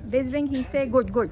This drink, he say good, good.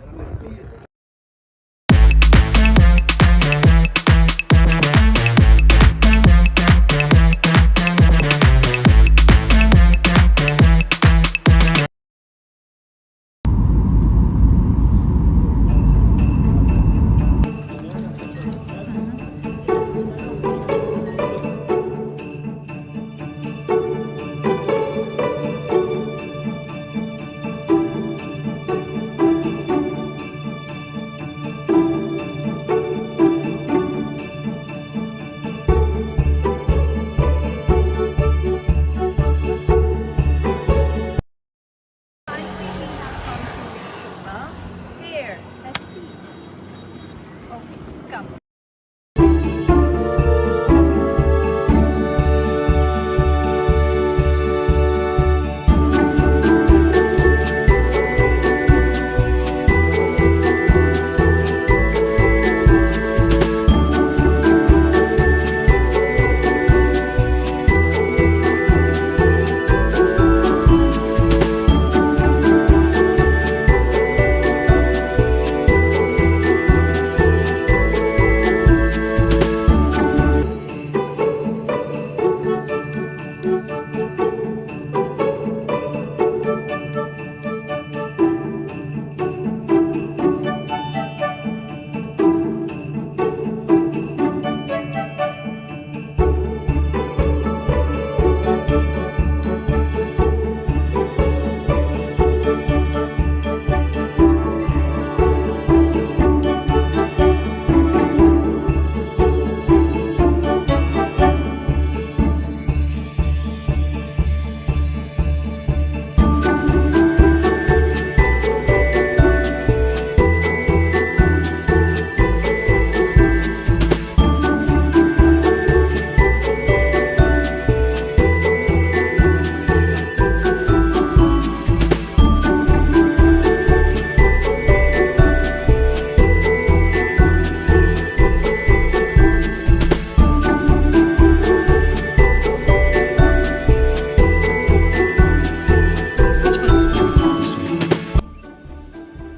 Here, let's see. Okay, come.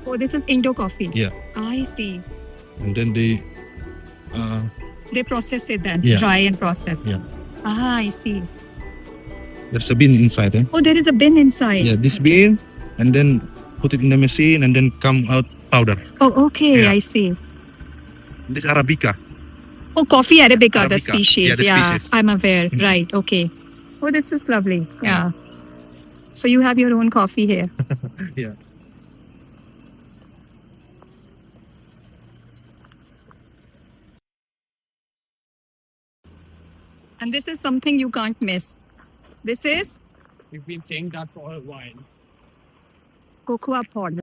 Oh, this is Indo coffee. Yeah. I see. And then They process it then, Yeah. dry and process. Yeah. Ah, I see. there's a bin inside. Oh, there is a bin inside. Yeah, this bin, and then put it in the machine, and then come out powder. Oh, okay, Yeah. I see. This Arabica. Oh, coffee Arabica, the Arabica. species. Yeah, the species. I'm aware. Mm. Right, okay. Oh, this is lovely. Yeah. So you have your own coffee here. Yeah. And this is something you can't miss. This is We've been saying that for a while. cocoa pod.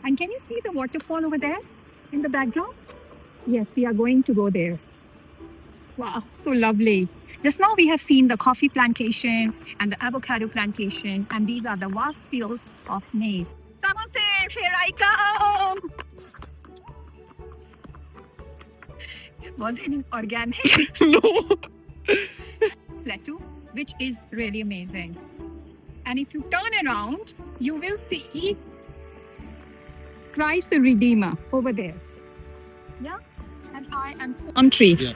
And can you see the waterfall over there in the background? Yes, we are going to go there. Wow, so lovely. Just now we have seen the coffee plantation and the avocado plantation, and these are the vast fields of maize. Samosir, here I come! Was it organic? No. Plateau, which is really amazing. And if you turn around, you will see Christ the Redeemer over there. Yeah? And I am palm tree. Yeah.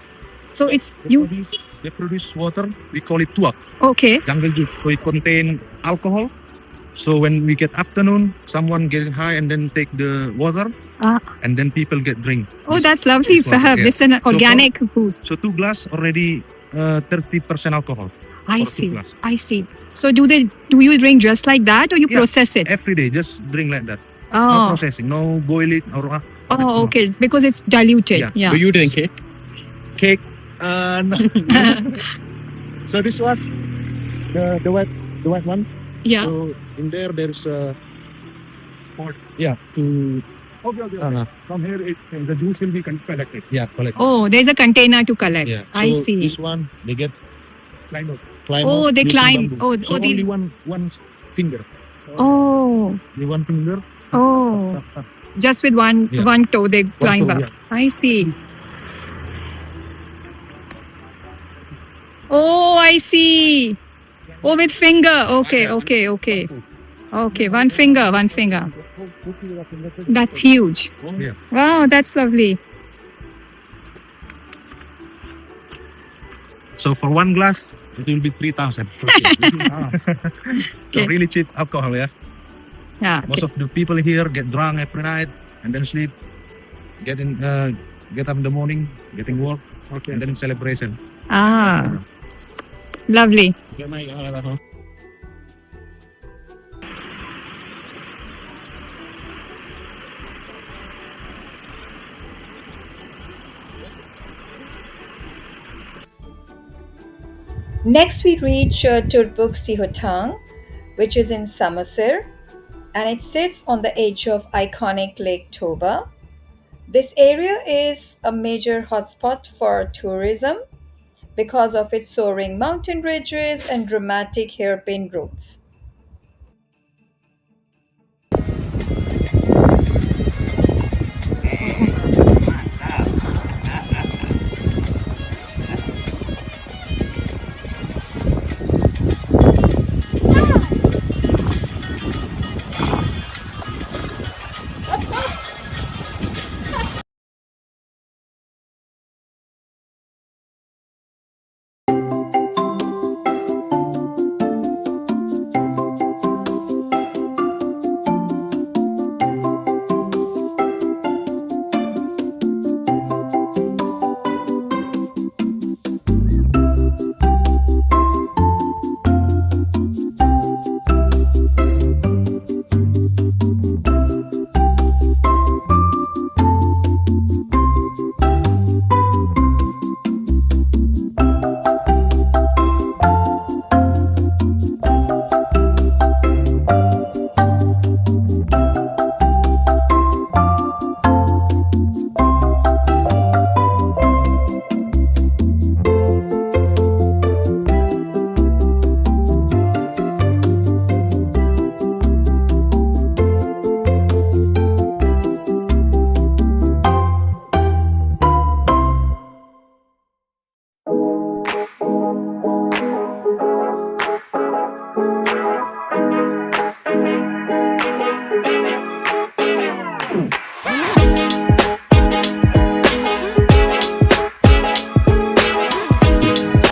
So it's They you. produce water. We call it tuak, Okay. jungle juice. So it contain alcohol. So when we get afternoon, someone getting high and then take the water, Ah. and then people get drink. Oh, that's lovely. this water, Fahab. yeah. This is an organic boost. So 2 glass already 30% alcohol. I for 2 see. glass. I see. So do you drink just like that, or you Yeah. process it? Every day, just drink like that. No Oh. processing, no boil it or Oh, okay. Because it's diluted. Yeah. Yeah. Do you drink it? cake. No. So this one, the wet one. Yeah. So in there's a pot. Yeah, to From here, the juice will be collected. collect. Oh, there's a container to collect. Yeah. I So see. This one they get Climb up. climb. Oh, up they using climb. bamboo. Oh, So oh, these. only one finger. Oh, The one finger. oh. Just with one Yeah. one toe they climb toe, up. yeah. I see. Oh, I see. Oh, with finger. Okay, okay, okay. Okay, one finger, one finger. That's huge. Yeah. Wow, that's lovely. So for one glass, it will be 3,000. So Okay. really cheap alcohol, yeah. Yeah. Most Okay. of the people here get drunk every night and then sleep, get in, get up in the morning, getting work, and then celebration. Ah, lovely. Next, we reach Turbuk Sihotang, which is in Samosir, and it sits on the edge of iconic Lake Toba. This area is a major hotspot for tourism because of its soaring mountain ridges and dramatic hairpin routes.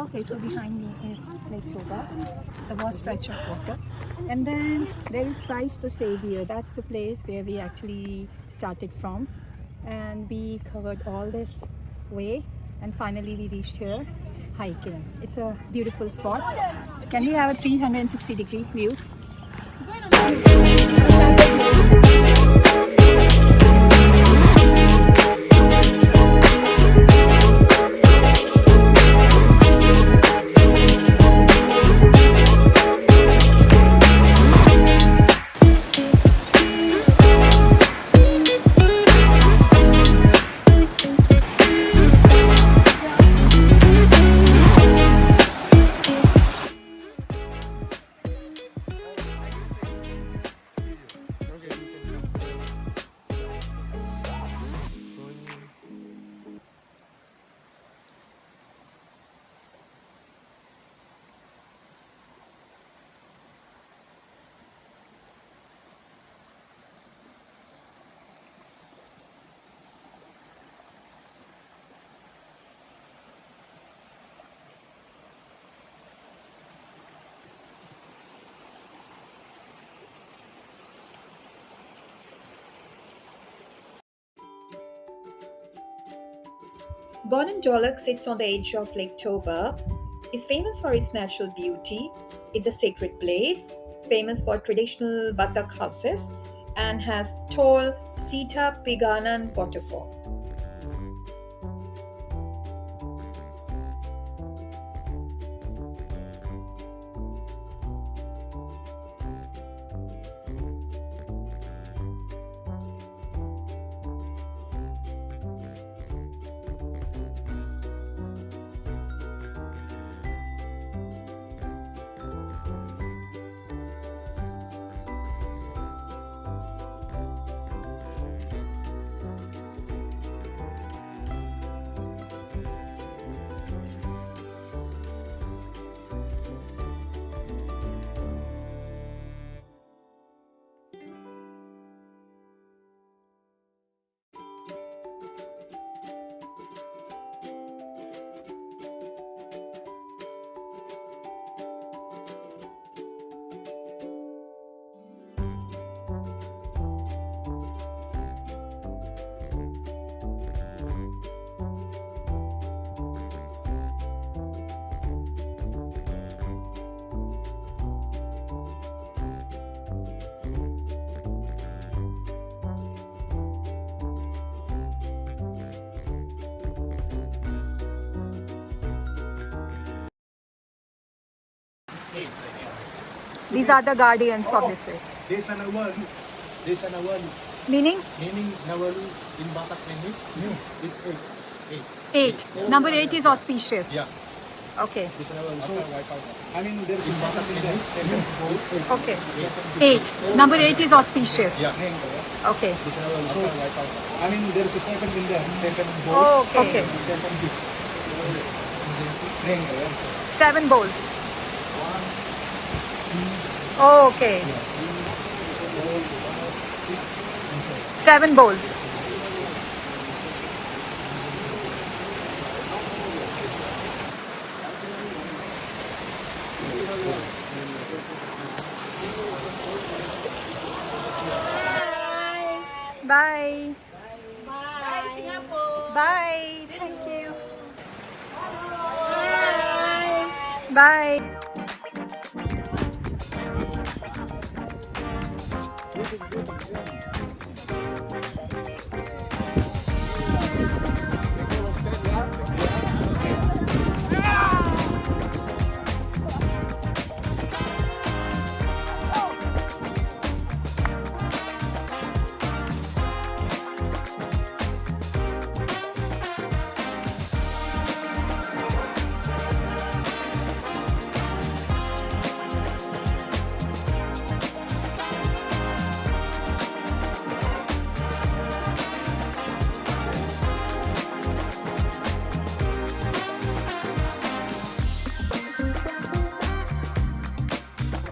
Okay, so behind me is Lake Toba, the vast stretch of water. And then there is Christ the Savior. That's the place where we actually started from. And we covered all this way. And finally we reached here hiking. It's a beautiful spot. Can we have a 360-degree view? Bonandolak sits on the edge of Lake Toba, is famous for its natural beauty, is a sacred place, famous for traditional Batak houses, and has tall Sita Piganan waterfall. These are the guardians of this place. Desa Nawalu. Desa Nawalu. Meaning Meaning Nawalu in Batak language. It's eight. 8. Number 8 is auspicious. Yeah. Okay. Desa Nawalu. I mean, there's in Batak language. Okay. 8. Number 8 is auspicious. Yeah. Okay. Desa Nawalu. I mean, there's a second in there. Second bowl. Oh, okay. Second gift. 7 bowls. Oh, okay. 7 bowls. Bye. Bye, Singapore. Bye. Thank you. Bye.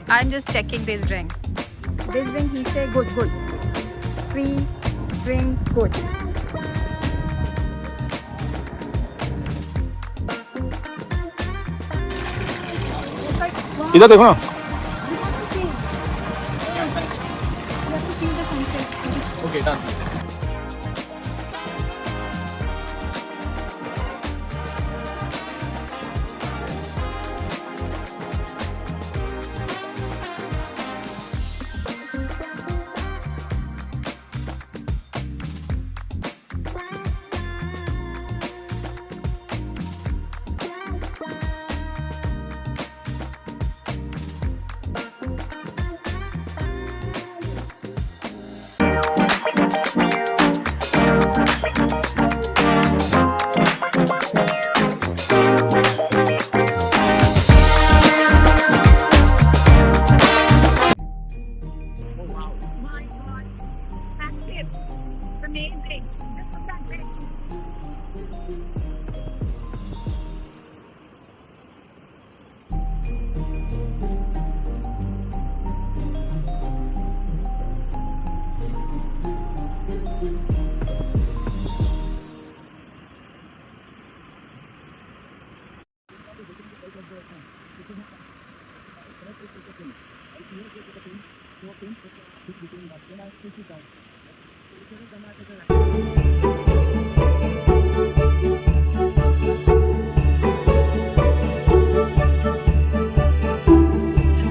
I'm just checking this drink. This drink, he say good. Free drink, good. इधर देखो ना. Okay, done. Amazing. Just look that way.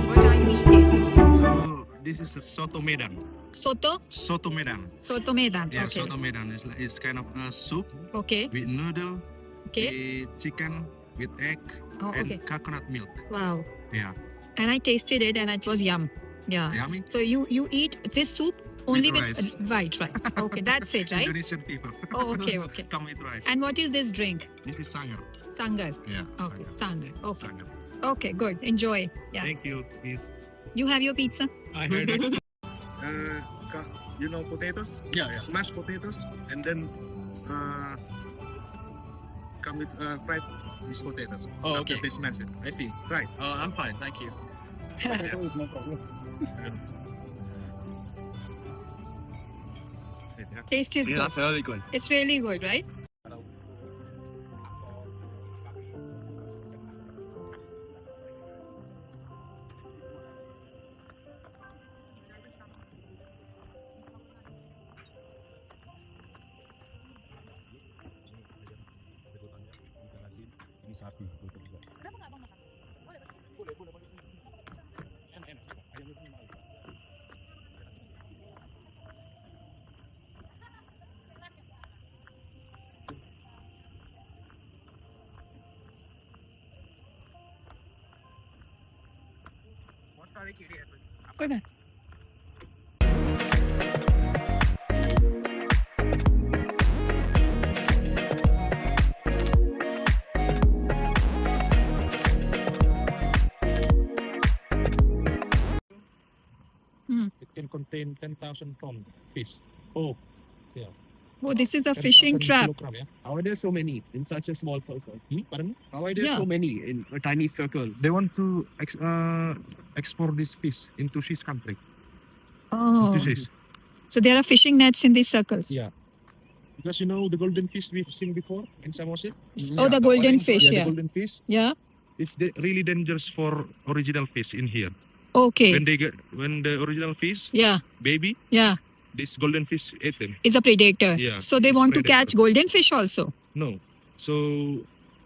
What are you eating? So this is a soto medan. Soto? Soto medan. Soto medan. Yeah, Okay. soto medan is it's kind of a soup Okay. with noodle, Okay. with chicken, with egg, Oh, and okay. coconut milk. Wow. Yeah, And I tasted it and it was yum. Yeah. yummy. So you eat this soup only with rice. white rice. Okay, that's it, right? Indonesian people. Oh, okay, okay. Come with rice. And what is this drink? This is sangar. Sangar. Yeah. Okay, sangar. Okay. Sangar. Okay, good. Enjoy. Yeah. Thank you, miss. You have your pizza. I heard it. You know potatoes? Yeah. Smashed potatoes, and then come with fried these potatoes. Oh, After okay. they smash it. I see. Fried. I'm fine, thank you. No problem. Taste is good. really good. It's really good, right? Good. It can contain 10,000 ton fish. Oh, yeah. Oh, this is a 10,000 fishing trap. kilogram, yeah. How are there so many in such a small circle? Pardon me? How are there Yeah. so many in a tiny circle? They want to export this fish into Swiss country. Oh, To Swiss. so there are fishing nets in these circles. Yeah. Because you know the golden fish we've seen before in Samosir? Oh, the golden fish. The Yeah. golden fish. Yeah. It's really dangerous for original fish in here. Okay. When the original fish Yeah. baby, Yeah. this golden fish ate them. Is a predator. Yeah, So they it's want to predator. catch golden fish also. No. So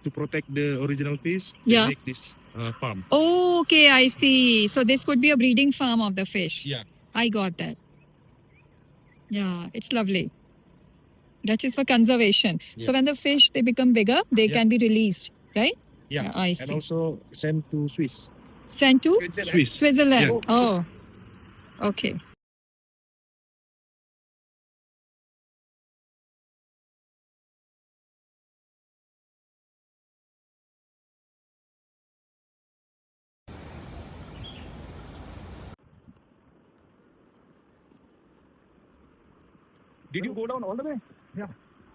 to protect the original fish, Yeah. they make this farm. Oh, okay, I see. So this could be a breeding farm of the fish. Yeah. I got that. Yeah, it's lovely. That is for conservation. So Yeah. when the fish they become bigger, they Yeah. can be released, right? Yeah. I And see. also sent to Swiss. Sent to Swiss. Switzerland. Yeah. Oh, okay. Did you go down all the way? Yeah.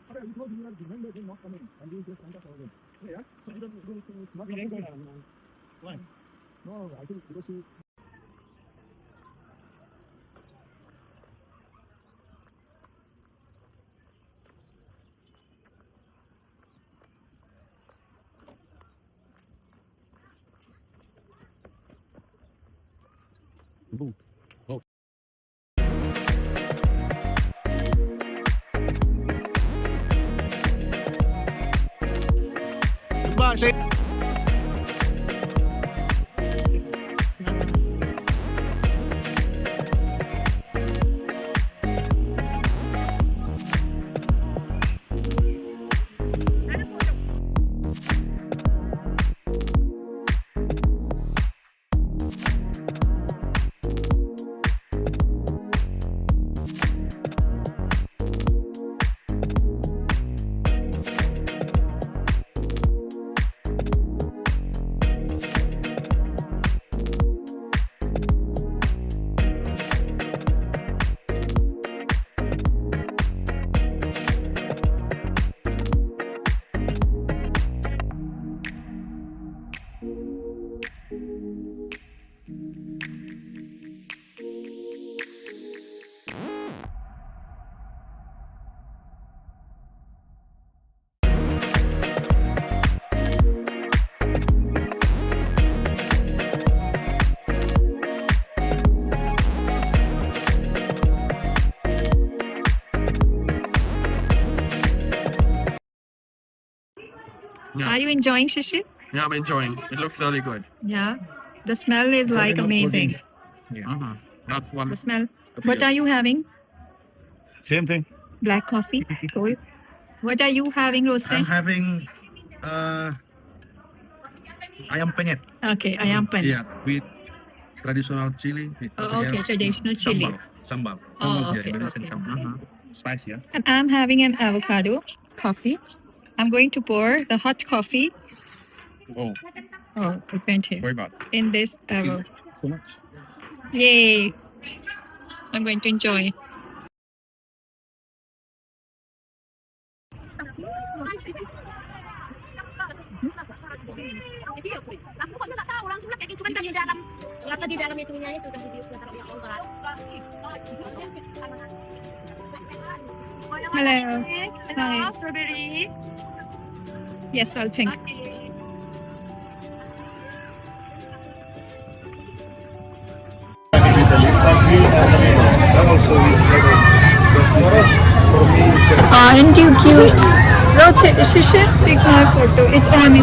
Because you are behind us and not coming. And you just went up again. Yeah. So you don't go to not going down. Why? No, I think because you Yeah. Are you enjoying Shishir? Yeah, I'm enjoying. It looks really good. Yeah. The smell is like amazing. Uh-huh. That's one. The smell. Okay. What are you having? same thing. Black coffee. Cool. What are you having, I'm Rosen? having ayam penyet. Okay, ayam pan. Yeah, with traditional chili. Oh, okay, traditional chili. Sambal. Oh, Yeah, okay, Indonesian okay. sambal. Spicy, yeah. And I'm having an avocado coffee. I'm going to pour the hot coffee. Oh, Oh, it went here. very bad. In this avo. So much. Yay! I'm going to enjoy. Aku kok nggak tahu langsung kayak gitu kan di dalam rasa di dalam itunya itu udah dibius taruh yang obat. Hello. Hello, Hi. strawberry. Yes, I'll think. Okay. Aren't you cute? No, Shishir, take my photo. It's on already.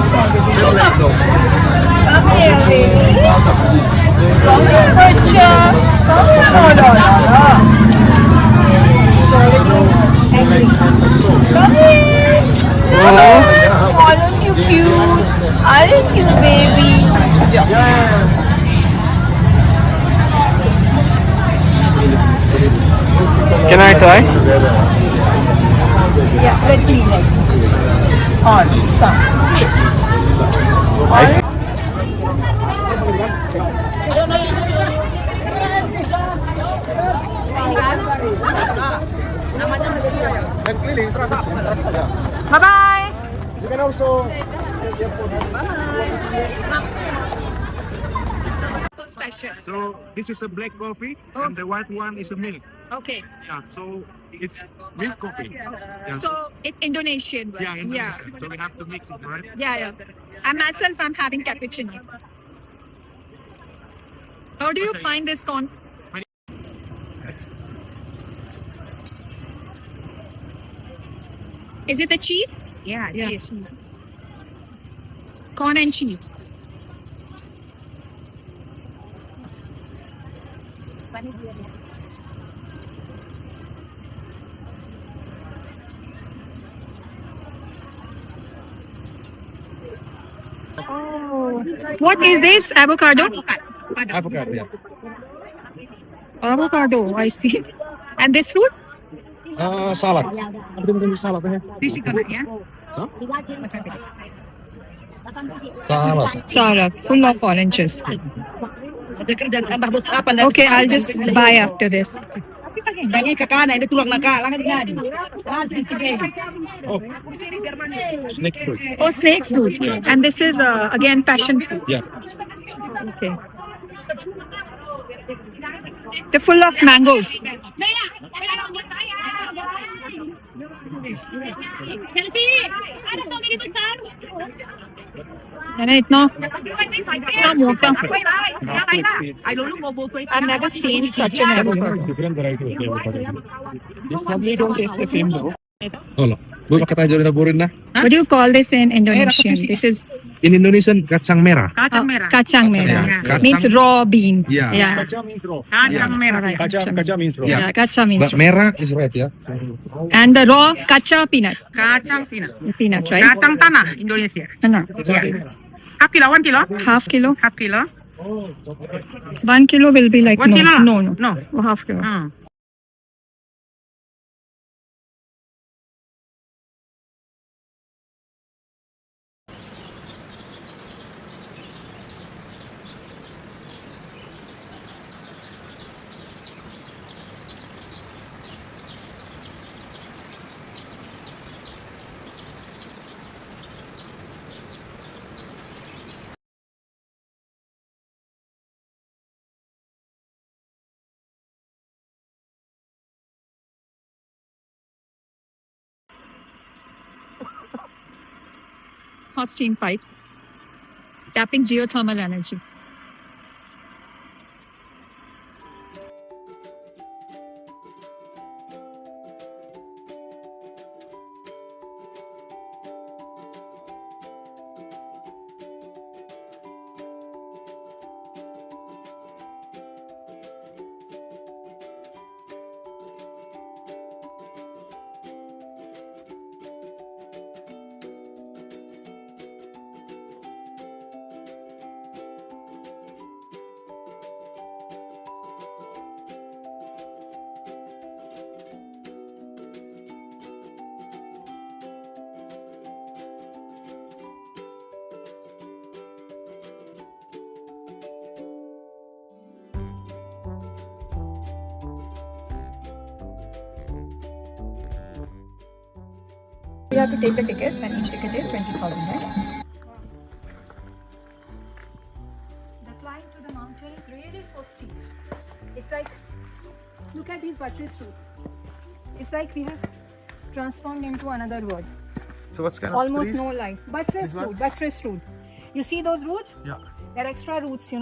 Okay, baby. Come here, bacha. Come here, Come here. Oh, aren't you cute? Aren't you, baby? Can I try? Yeah, red chili. On, some. I see. Bye bye. You can also So special. So this is a black coffee, and the white one is a milk. Okay. Yeah, so it's milk coffee. Yeah, So it's Indonesian. But yeah, in yeah. So we have to mix it, right? Yeah. I myself, I'm having cappuccino. How do you find this corn? Is it the cheese? Yeah, Yeah. cheese. Corn and cheese. Oh. What is this? Avocado? Avocado, yeah. Avocado, I see. And this fruit? Salad. Apa itu salad ya? This is yeah. Salad. Salad, full of oranges. Okay, I'll just buy after this. Snake fruit. Oh, snake fruit. And this is again passion fruit. Yeah. Okay. They're full of mangoes. Chelsea, ada so many besar. And इतना मोटा. I don't know what I've never seen such an avocado. Different variety of avocado. This probably don't taste the same though. Oh, look kata aja na burin na. What do you call this in Indonesian? This is In Indonesian kacang merah. Kacang merah. kacang merah. Kacang. Means raw bean. Yeah. Yeah. kacha means raw. Kacang merah. Alright, Kacha means raw. Yeah, kacha means But raw. merah is red ya. And the raw kacha peanut. Kacang peanut. Peanut, right? Kacang tanah Indonesia. No. Half kilo, 1 kilo. Half kilo. Half kilo. 1 kilo will be like 1 kilo. no. No. Oh, half kilo. Hot steam pipes. Tapping geothermal energy. You have to take the tickets, and each ticket is 20,000, right? The climb to the mountain is really so steep. It's like, look at these buttress routes. It's like we have transformed into another world. So what's kind of Almost trees? no light. Buttress route, buttress route. You see those roots? Yeah. They're extra roots,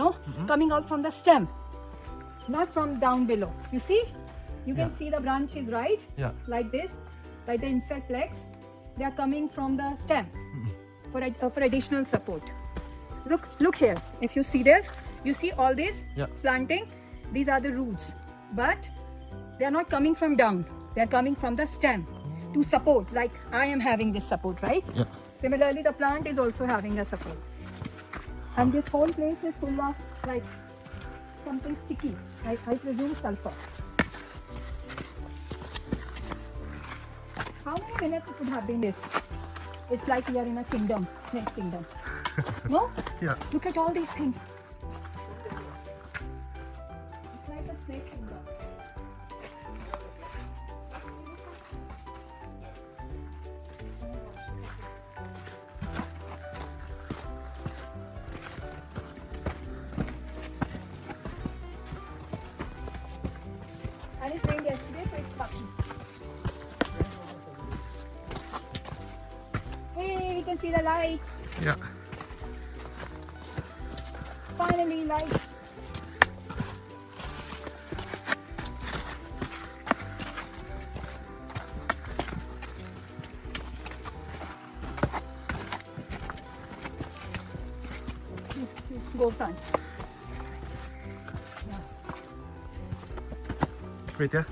coming out from the stem, not from down below. You see? You can see the branches, right? Yeah. Like this, like the insect legs. They are coming from the stem for additional support. Look here. If you see there, you see all this slanting. These are the roots, but they are not coming from down. They are coming from the stem to support. Like I am having this support, right? Yeah. Similarly, the plant is also having a support. And this whole place is full of like something sticky. I presume sulfur. How many minutes it would have been this? It's like we are in a kingdom, snake kingdom. No? Yeah. Look at all these things. It's like a snake kingdom. And it rained yesterday, so it's lucky. Hey, we can see the light. Yeah. Finally, light. Go front. Wait, yeah.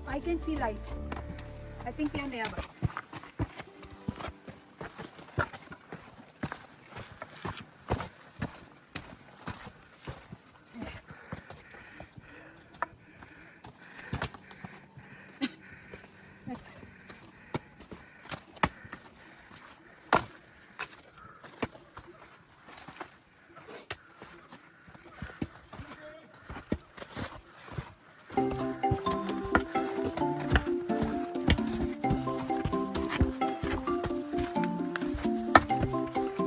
I can see light. I think we are nearby. Let's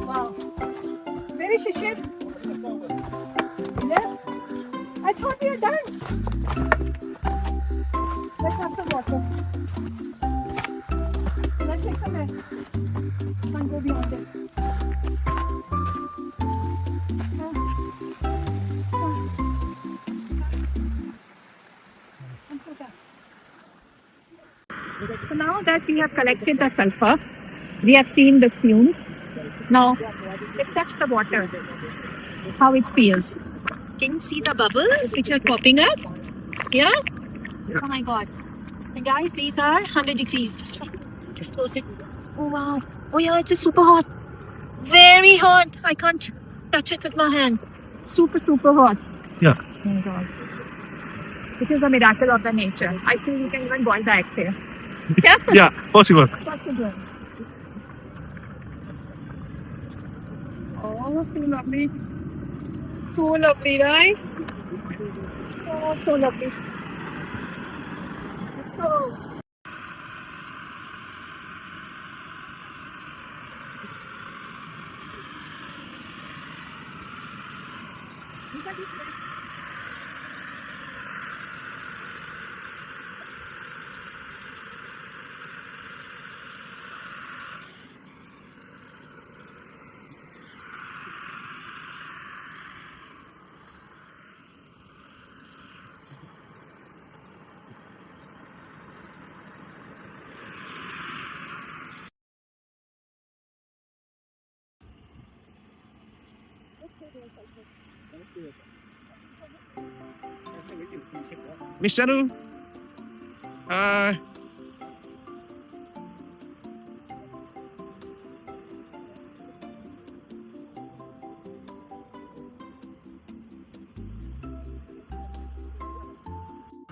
Wow. Where is Shishir? There? I thought we were done. Let's have some water. Let's take some rest. Can't go beyond this. I'm so tired. So now that we have collected the sulfur, we have seen the fumes. Now, let's touch the water, how it feels. Can you see the bubbles which are popping up? Yeah? Oh my god. And guys, these are 100 degrees. Just close it. Oh wow. Oh yeah, it's just super hot. Very hot. I can't touch it with my hand. Super, super hot. Yeah. Oh my god. It is a miracle of the nature. I feel you can even boil the eggs here. Careful. Yeah, possible. Possible. Oh, so lovely. So lovely, right? Oh, so lovely. Let's go. Miss Shanu. Hi.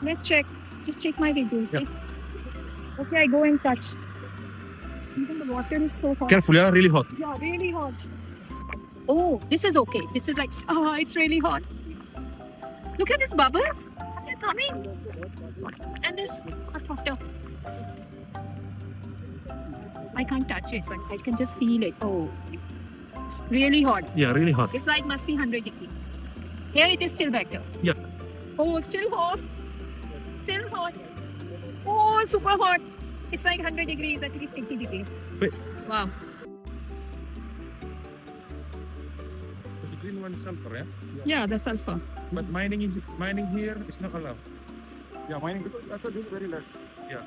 Let's check. Just check my video, okay? Okay, I go and touch. Even the water is so hot. Careful, yeah, really hot. Yeah, really hot. Oh, this is okay. This is like, oh, it's really hot. Look at this bubble. It's coming. And this hot water. I can't touch it, but I can just feel it. Oh, it's really hot. Yeah, really hot. It's like must be 100 degrees. Here it is still better. Yeah. Oh, still hot. Still hot. Oh, super hot. It's like 100 degrees, at least 80 degrees. Wait. Wow. The green one is sulfur, yeah? Yeah, the sulfur. But mining here is not allowed. Yeah, mining because that's a very less. Yeah.